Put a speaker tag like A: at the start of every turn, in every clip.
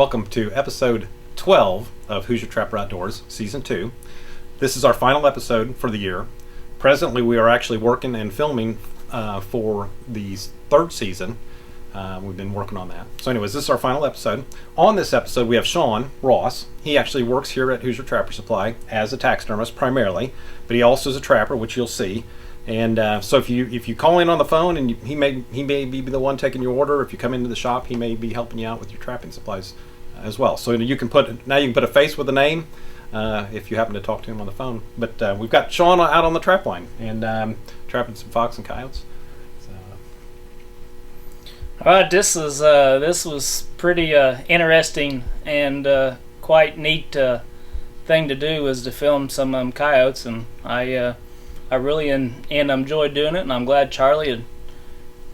A: welcome to episode 12 of Hoosier Trapper Outdoors, Season 2. This is our final episode for the year. Presently, we are actually working and filming for the third season. We've been working on that. So anyways, this is our final episode. On this episode, we have Shawn Ross. He actually works here at Hoosier Trapper Supply as a taxidermist primarily, but he also is a trapper, which you'll see. And so if you call in on the phone, and he may be the one taking your order. If you come into the shop, he may be helping you out with your trapping supplies as well. So you can put a face with a name if you happen to talk to him on the phone. But we've got Shawn out on the trap line and trapping some fox and coyotes. So.
B: All right, this was pretty interesting and quite neat thing to do, was to film some coyotes, and I really enjoyed doing it, and I'm glad Charlie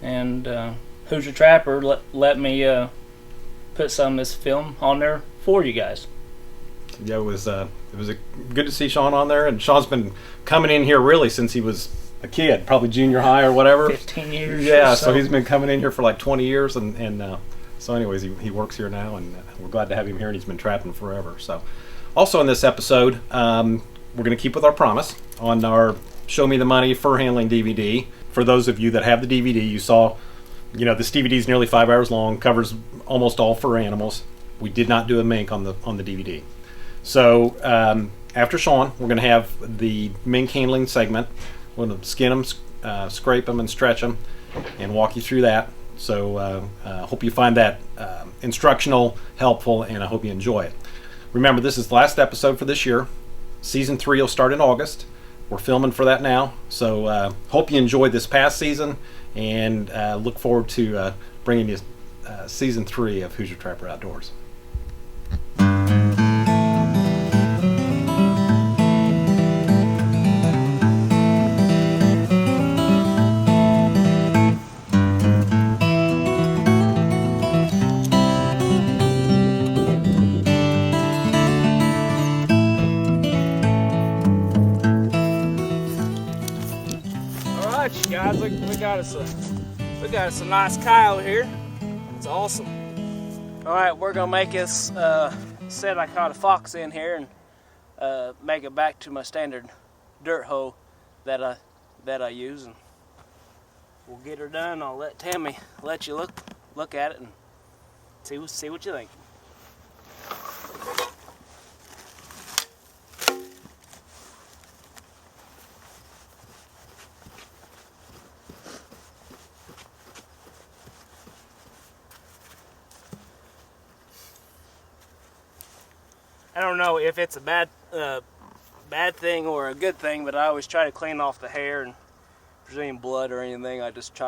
B: and Hoosier Trapper let me put some of this film on there for you guys.
A: Yeah, it was good to see Shawn on there, and Shawn's been coming in here really since he was a kid, probably junior high or whatever.
B: 15 years.
A: Yeah, so he's been coming in here for like 20 years, and so anyways, he works here now, and we're glad to have him here, and he's been trapping forever. So, also in this episode, we're going to keep with our promise on our Show Me the Money fur handling DVD. For those of you that have the DVD, you saw, this DVD is nearly 5 hours long, covers almost all fur animals. We did not do a mink on the DVD. So after Shawn, we're going to have the mink handling segment. We're going to skin them, scrape them, and stretch them, and walk you through that. So hope you find that instructional, helpful, and I hope you enjoy it. Remember, this is the last episode for this year. Season 3 will start in August. We're filming for that now, so hope you enjoyed this past season, and look forward to bringing you Season 3 of Hoosier Trapper Outdoors.
B: Guys, we got us a nice coyote here. It's awesome. All right, we're gonna make us said I caught a fox in here and make it back to my standard dirt hole that I use, and we'll get her done. I'll let Tammy let you look at it and see what you think. I don't know if it's a bad thing or a good thing, but I always try to clean off the hair, and if there's any blood or anything, I just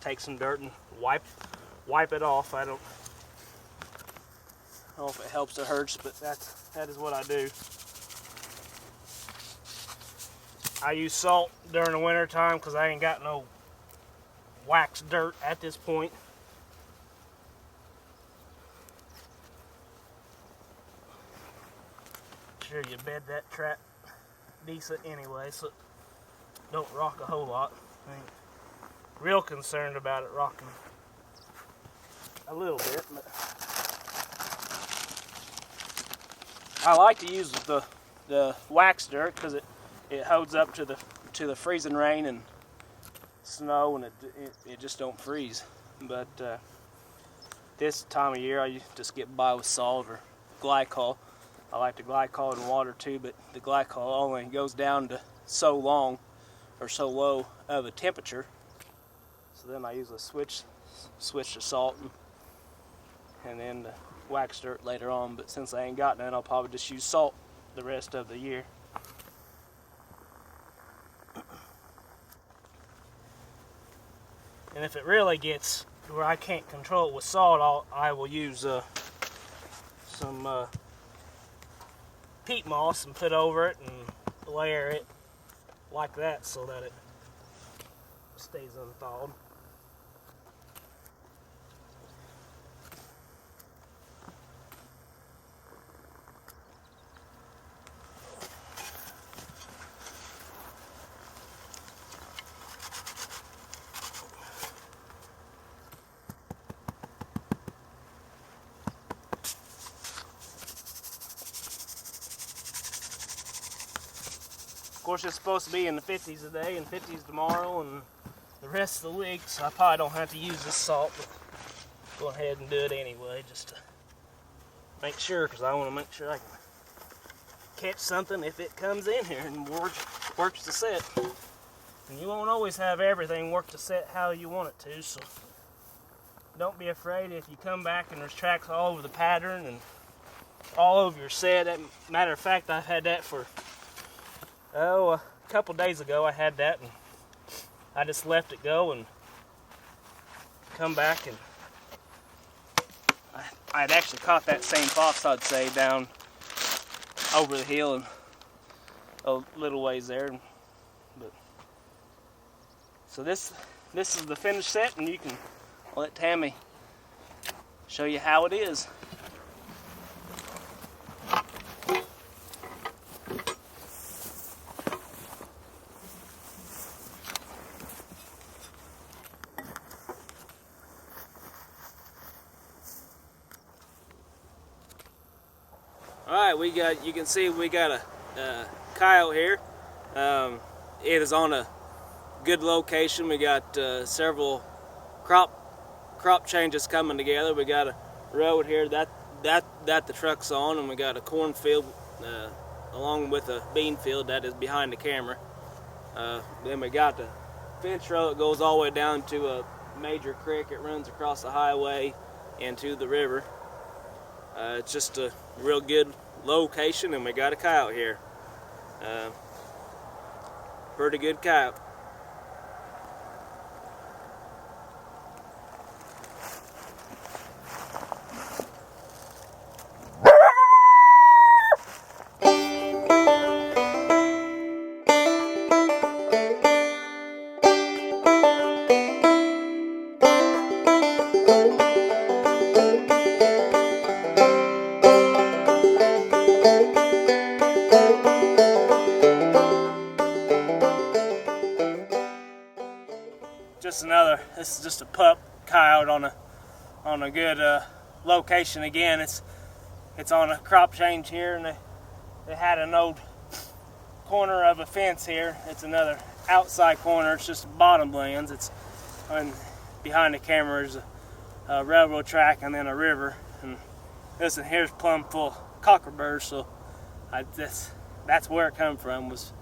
B: take some dirt and wipe it off. I don't know if it helps or hurts, but that is what I do. I use salt during the winter time because I ain't got no wax dirt at this point. Sure you bed that trap decent anyway, so it don't rock a whole lot. I ain't real concerned about it rocking a little bit, but I like to use the wax dirt because it holds up to the freezing rain and snow, and it just don't freeze. But this time of year I just get by with salt or glycol. I like to glycol in water too, but the glycol only goes down to so long or so low of a temperature. So then I usually switch to salt and then the wax dirt later on. But since I ain't got none, I'll probably just use salt the rest of the year. And if it really gets where I can't control it with salt, I will use some peat moss and put over it and layer it like that so that it stays unthawed. course, it's supposed to be in the 50s today and 50s tomorrow and the rest of the week, so I probably don't have to use this salt, but go ahead and do it anyway, just to make sure, because I want to make sure I can catch something if it comes in here and works the set. And you won't always have everything work the set how you want it to, so don't be afraid if you come back and there's tracks all over the pattern and all over your set. Matter of fact, I've had that for, a couple days ago I had that, and I just left it go and come back, and I'd actually caught that same fox, I'd say, down over the hill and a little ways there. But so this is the finished set, and you can let Tammy show you how it is. Alright, you can see we got a coyote here. It is on a good location. We got several crop changes coming together. We got a road here that the truck's on, and we got a cornfield along with a bean field that is behind the camera. Then we got the fence road that goes all the way down to a major creek. It runs across the highway into the river. It's just a real good location, and we got a coyote here. Pretty good coyote. This is just a pup coyote on a good location. Again, it's on a crop change here, and they had an old corner of a fence here. It's another outside corner. It's just bottomlands. It's behind the camera is a railroad track and then a river. And listen, here's plumb full cockleburs. So that's where it come from, was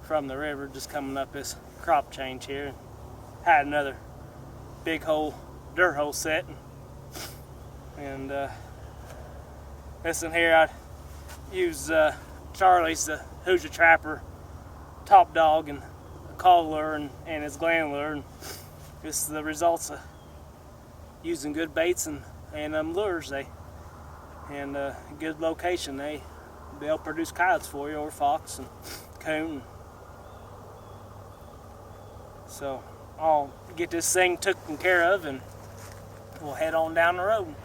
B: from the river, just coming up this crop change here. Had another big dirt hole set, and listen here, I use Charlie's the Hoosier Trapper top dog and a call lure and his gland lure, and this is the results of using good baits and lures. And a good location, they'll produce coyotes for you, or fox and coon. So I'll get this thing taken care of, and we'll head on down the road.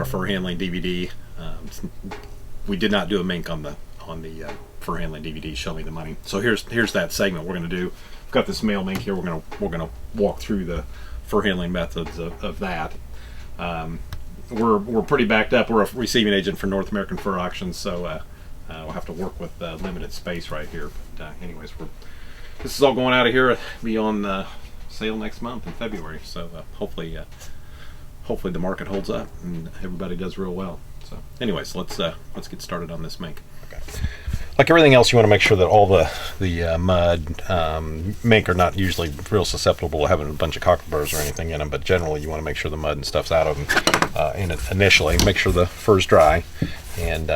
A: Fur handling DVD. We did not do a mink on the fur handling DVD. Show me the money. So here's that segment we're going to do. We've got this male mink here. We're gonna walk through the fur handling methods of that. We're pretty backed up. We're a receiving agent for North American Fur Auctions, so we'll have to work with limited space right here. But anyways, this is all going out of here. Be on sale next month in February. So hopefully the market holds up and everybody does real well. So anyways, let's get started on this mink. Okay. Like everything else, you want to make sure that all the mud, mink are not usually real susceptible to having a bunch of cockleburs or anything in them, but generally you want to make sure the mud and stuff's out of them initially. Make sure the fur's dry, and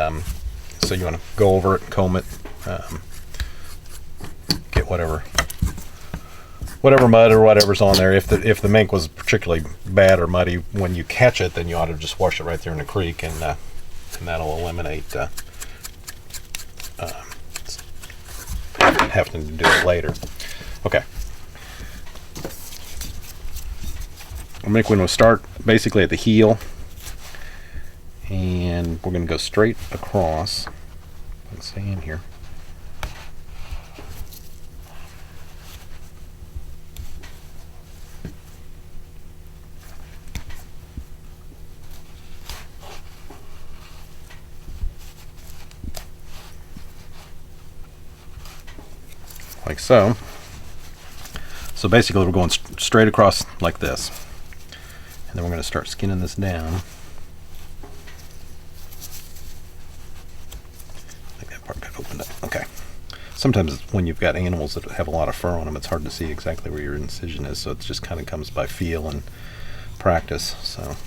A: so you want to go over it, comb it, get whatever mud or whatever's on there. If the mink was particularly bad or muddy, when you catch it, then you ought to just wash it right there in the creek, and that'll eliminate having to do it later. Okay. I'm going to start basically at the heel, and we're going to go straight across. Let's stay in here. Like so. So basically we're going straight across like this. And then we're going to start skinning this down. I think that part got opened up. Okay. Sometimes when you've got animals that have a lot of fur on them, it's hard to see exactly where your incision is, so it just kind of comes by feel and practice. So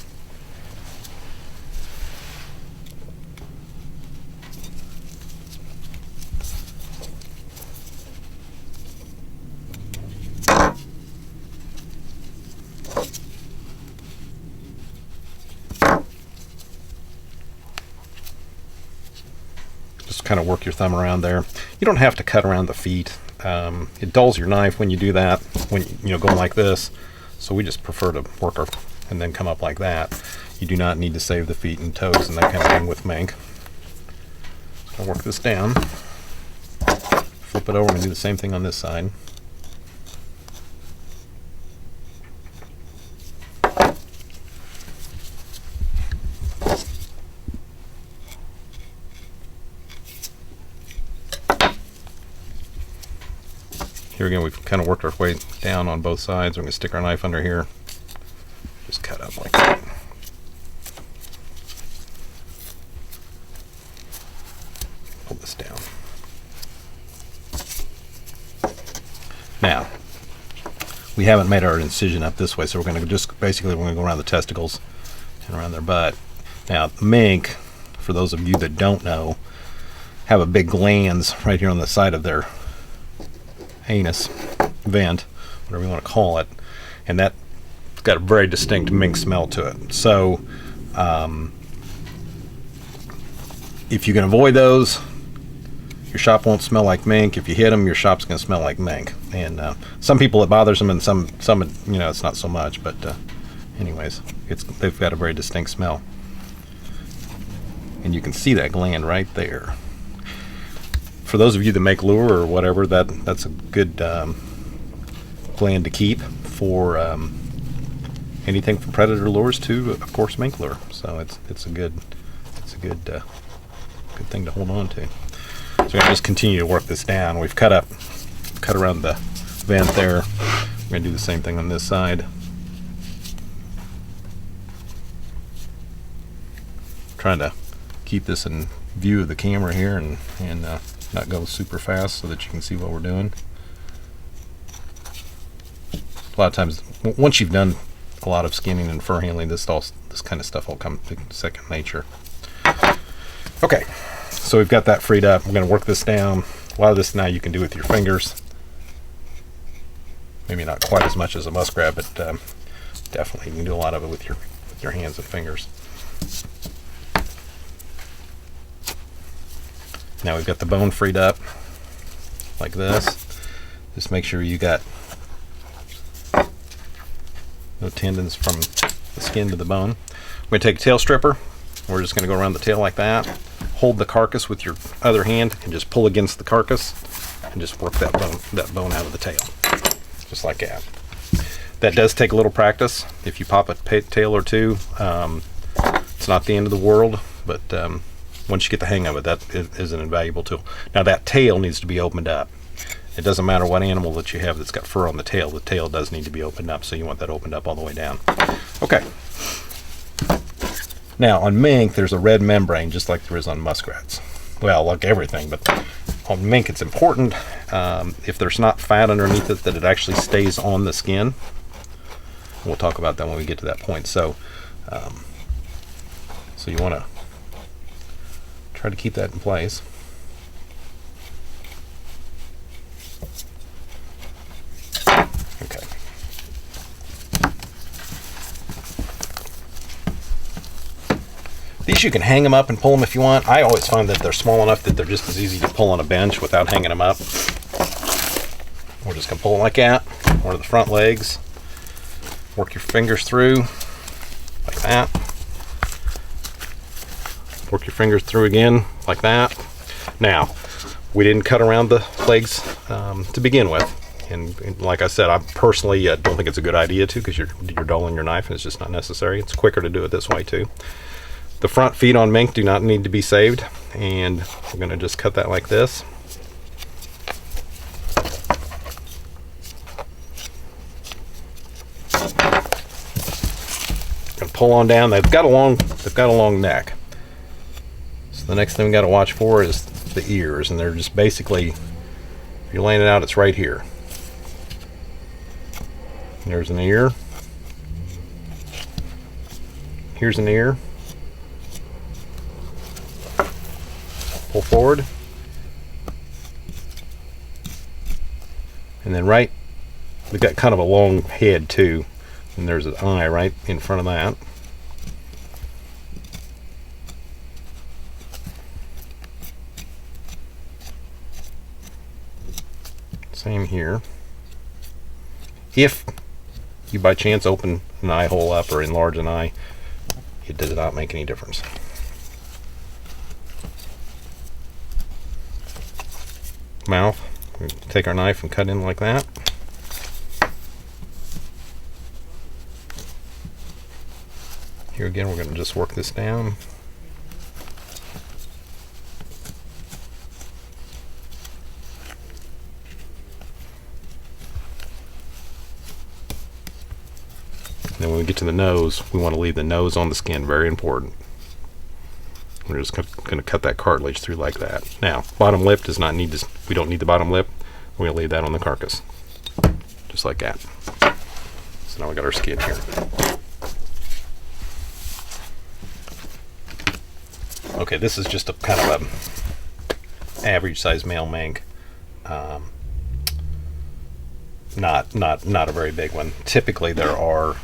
A: kind of work your thumb around there. You don't have to cut around the feet. It dulls your knife when you do that, when going like this. So we just prefer to work and then come up like that. You do not need to save the feet and toes and that kind of thing with mink. So I'll work this down, flip it over, and do the same thing on this side. Here again, we've kind of worked our way down on both sides. We're going to stick our knife under here. Just cut up like that. Pull this down. Now, we haven't made our incision up this way, so we're going to go around the testicles and around their butt. Now, mink, for those of you that don't know, have a big glands right here on the side of their anus vent, whatever you want to call it, and that's got a very distinct mink smell to it. So if you can avoid those, your shop won't smell like mink. If you hit them, your shop's going to smell like mink. And some people it bothers them, and some it's not so much. But anyways, they've got a very distinct smell, and you can see that gland right there. For those of you that make lure or whatever, that's a good gland to keep for anything from predator lures to, of course, mink lure. So it's a good thing to hold on to. So we're gonna just continue to work this down. We've cut around the vent there. We're gonna do the same thing on this side. Trying to keep this in view of the camera here and not go super fast so that you can see what we're doing. A lot of times, once you've done a lot of skinning and fur handling, this kind of stuff will come to second nature. Okay, so we've got that freed up. We're going to work this down. A lot of this now you can do with your fingers. Maybe not quite as much as a muskrat, but definitely you can do a lot of it with your hands and fingers. Now we've got the bone freed up like this. Just make sure you got no tendons from the skin to the bone. We're going to take a tail stripper. We're just going to go around the tail like that. Hold the carcass with your other hand and just pull against the carcass and just work that bone out of the tail. Just like that. That does take a little practice. If you pop a tail or two, it's not the end of the world, but once you get the hang of it, that is an invaluable tool. Now that tail needs to be opened up. It doesn't matter what animal that you have that's got fur on the tail does need to be opened up, so you want that opened up all the way down. Okay. Now on mink, there's a red membrane just like there is on muskrats. Well, like everything, but on mink it's important, if there's not fat underneath it, that it actually stays on the skin. We'll talk about that when we get to that point. So you want to try to keep that in place. Okay. These you can hang them up and pull them if you want. I always find that they're small enough that they're just as easy to pull on a bench without hanging them up. We're just going to pull them like that, one of the front legs. Work your fingers through like that. Work your fingers through again like that. Now, we didn't cut around the legs to begin with. And like I said, I personally don't think it's a good idea to, because you're dulling your knife and it's just not necessary. It's quicker to do it this way too. The front feet on mink do not need to be saved, and we're going to just cut that like this. Going to pull on down. They've got a long neck. So the next thing we got to watch for is the ears, and they're just basically, if you're laying it out, it's right here. There's an ear. Here's an ear. Pull forward. And then we've got kind of a long head too. And there's an eye right in front of that. Same here. If you by chance open an eye hole up or enlarge an eye, it does not make any difference. Mouth, we take our knife and cut in like that. Here again, we're going to just work this down. Then when we get to the nose, we want to leave the nose on the skin, very important. We're just going to cut that cartilage through like that. Now, bottom lip does not need to, we don't need the bottom lip. We're going to leave that on the carcass, just like that. So now we got our skin here. Okay, this is just a kind of a average size male mink. Not a very big one. Typically there are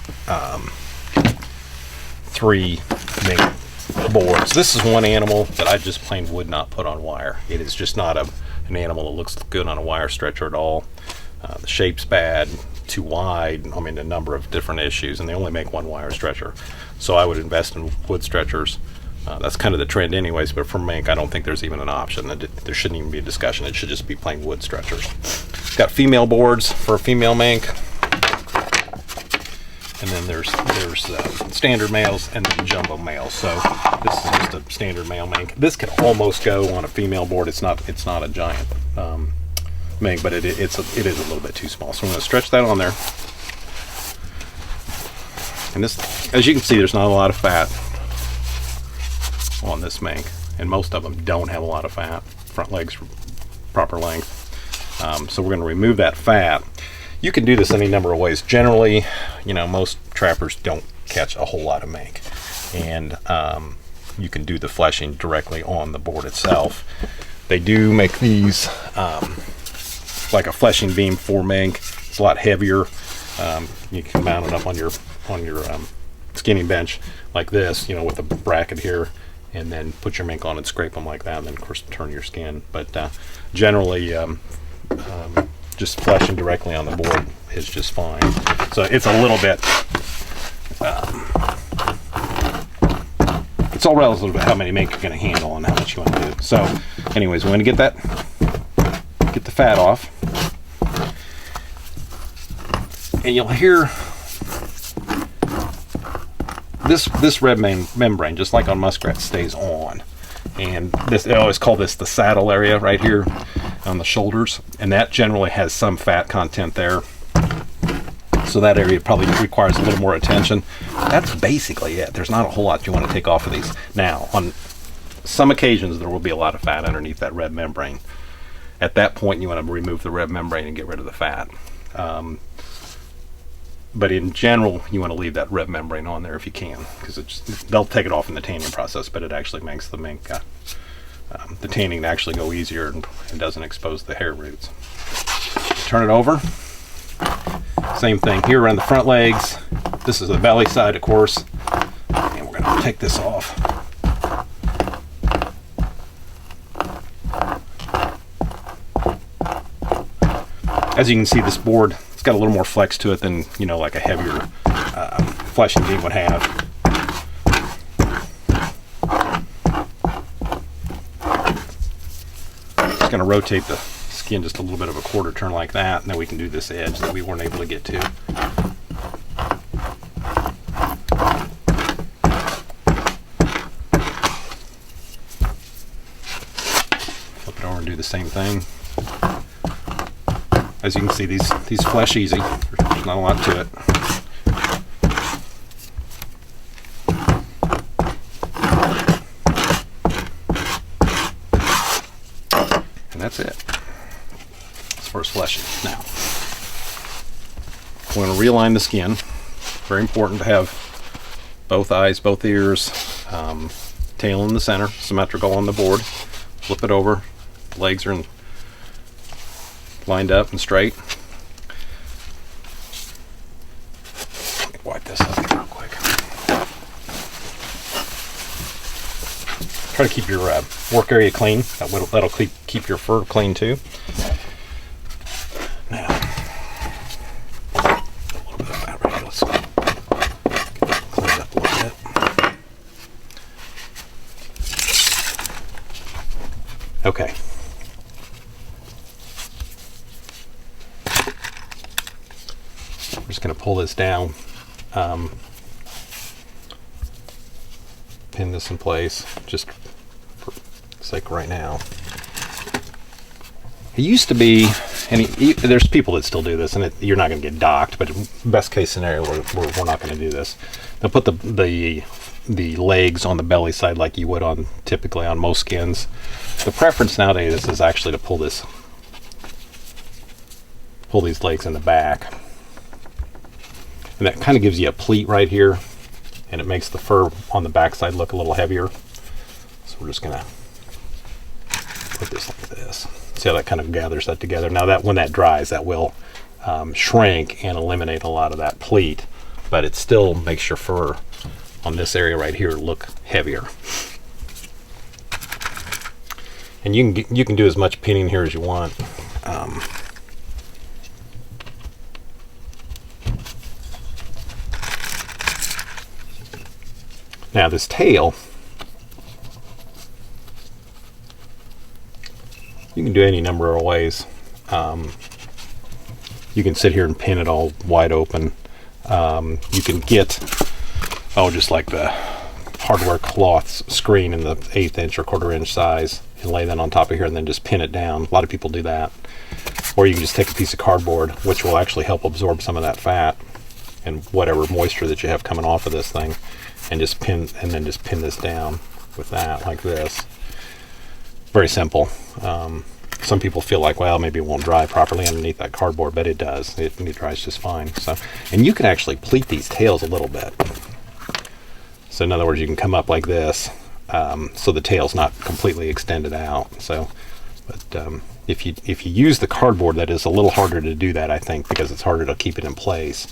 A: 3 mink boards. This is one animal that I just plain would not put on wire. It is just not an animal that looks good on a wire stretcher at all. The shape's bad, too wide, I mean a number of different issues, and they only make one wire stretcher. So I would invest in wood stretchers. That's kind of the trend anyways, but for mink I don't think there's even an option. There shouldn't even be a discussion. It should just be plain wood stretchers. Got female boards for a female mink, and then there's standard males and then jumbo males. So this is just a standard male mink. This could almost go on a female board. It's not a giant mink, but it is a little bit too small. So I'm going to stretch that on there. And this, as you can see, there's not a lot of fat on this mink, and most of them don't have a lot of fat. Front legs proper length. So we're going to remove that fat. You can do this any number of ways. Generally, most trappers don't catch a whole lot of mink, and you can do the fleshing directly on the board itself. They do make these like a fleshing beam for mink. It's a lot heavier. You can mount it up on your skinning bench like this, with a bracket here, and then put your mink on and scrape them like that, and then of course turn your skin. But generally just fleshing directly on the board is just fine. So it's a little bit it's all relative to how many mink you're going to handle and how much you want to do. So anyways, we're going to get the fat off, and you'll hear this red membrane, just like on muskrat, stays on. And I always call this the saddle area right here on the shoulders, and that generally has some fat content there. So that area probably requires a little more attention. That's basically it. There's not a whole lot you want to take off of these. Now, on some occasions, there will be a lot of fat underneath that red membrane. At that point, you want to remove the red membrane and get rid of the fat. But in general, you want to leave that red membrane on there if you can, because they'll take it off in the tanning process, but it actually makes the mink, the tanning actually go easier and doesn't expose the hair roots. Turn it over. Same thing here around the front legs. This is the belly side, of course, and we're going to take this off. As you can see, this board, it's got a little more flex to it than, you know, like a heavier fleshing game would have. Just going to rotate the skin just a little bit of a quarter turn like that, and then we can do this edge that we weren't able to get to. Flip it over and do the same thing. As you can see, these flesh easy. There's not a lot to it. And that's it as far as fleshing. Now, we're going to realign the skin. Very important to have both eyes, both ears, tail in the center, symmetrical on the board. Flip it over. Legs are lined up and straight. Let me wipe this up real quick. Try to keep your work area clean. That'll keep your fur clean too. Now, a little bit of that right here. Let's get that cleaned up a little bit. Okay. We're just going to pull this down, pin this in place, just for sake right now. It used to be, and there's people that still do this, and you're not going to get docked, but best case scenario, we're not going to do this. They'll put the legs on the belly side like you would on typically on most skins. The preference nowadays is actually to pull these legs in the back. And that kind of gives you a pleat right here, and it makes the fur on the backside look a little heavier. So we're just gonna put this like this. See how that kind of gathers that together. Now that when that dries, that will shrink and eliminate a lot of that pleat, but it still makes your fur on this area right here look heavier. And you can do as much pinning here as you want. Now this tail, you can do any number of ways. You can sit here and pin it all wide open. You can get, just like the hardware cloth screen in the 1/8 inch or 1/4 inch size, and lay that on top of here and then just pin it down. A lot of people do that. Or you can just take a piece of cardboard, which will actually help absorb some of that fat and whatever moisture that you have coming off of this thing, and just pin this down with that like this. Very simple. Some people feel like, well, maybe it won't dry properly underneath that cardboard, but it does. It dries just fine. So, and you can actually pleat these tails a little bit. So in other words, you can come up like this, so the tail's not completely extended out. So, but if you use the cardboard, that is a little harder to do that, I think, because it's harder to keep it in place.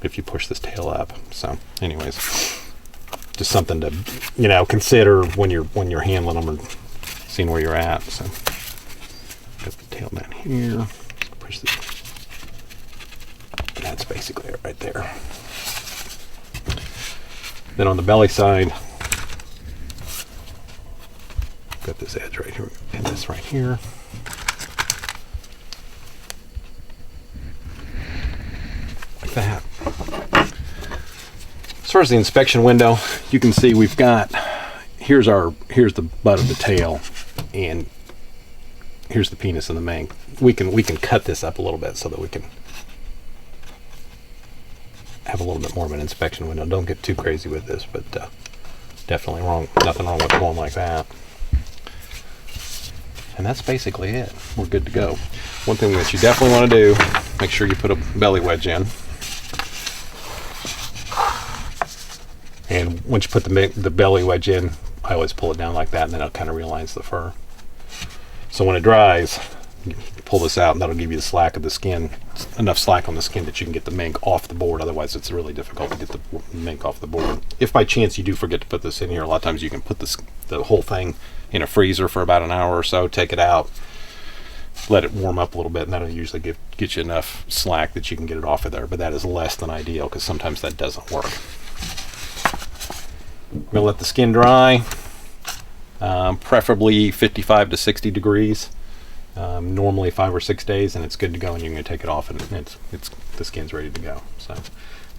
A: If you push this tail up. So anyways, just something to consider when you're handling them and seeing where you're at. So got the tail down here, push this, and that's basically it right there. Then on the belly side, got this edge right here, pin this right here. Like that. As far as the inspection window, you can see we've got, here's the butt of the tail, and here's the penis and the mink. We can cut this up a little bit so that we can have a little bit more of an inspection window. Don't get too crazy with this, but definitely nothing wrong with going like that. And that's basically it. We're good to go. One thing that you definitely want to do, make sure you put a belly wedge in. And once you put the belly wedge in, I always pull it down like that, and then it kind of realigns the fur. So when it dries, you pull this out, and that'll give you the slack of the skin, enough slack on the skin that you can get the mink off the board. Otherwise, it's really difficult to get the mink off the board. If by chance you do forget to put this in here, a lot of times you can put the whole thing in a freezer for about an hour or so, take it out, let it warm up a little bit, and that'll usually get you enough slack that you can get it off of there. But that is less than ideal because sometimes that doesn't work. I'm going to let the skin dry, preferably 55 to 60 degrees. Normally 5 or 6 days, and it's good to go, and you can take it off, and the skin's ready to go. So,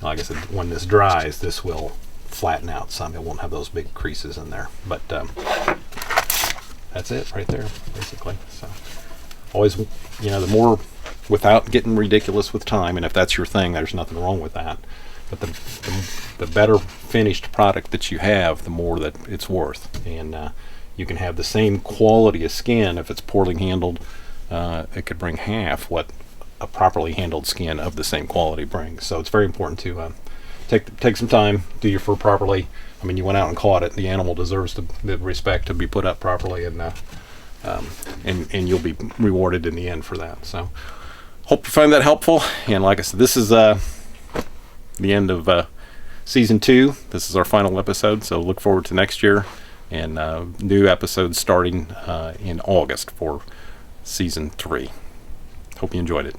A: like I said, when this dries, this will flatten out some. It won't have those big creases in there. But that's it right there, basically. So, always, the more, without getting ridiculous with time, and if that's your thing, there's nothing wrong with that. But the better finished product that you have, the more that it's worth. And you can have the same quality of skin if it's poorly handled. It could bring half what a properly handled skin of the same quality brings. So it's very important to take some time, do your fur properly. I mean, you went out and caught it. The animal deserves the respect to be put up properly, and you'll be rewarded in the end for that. So hope you find that helpful. And like I said, this is the end of season 2. This is our final episode. So look forward to next year. And new episodes starting in August for season 3. Hope you enjoyed it.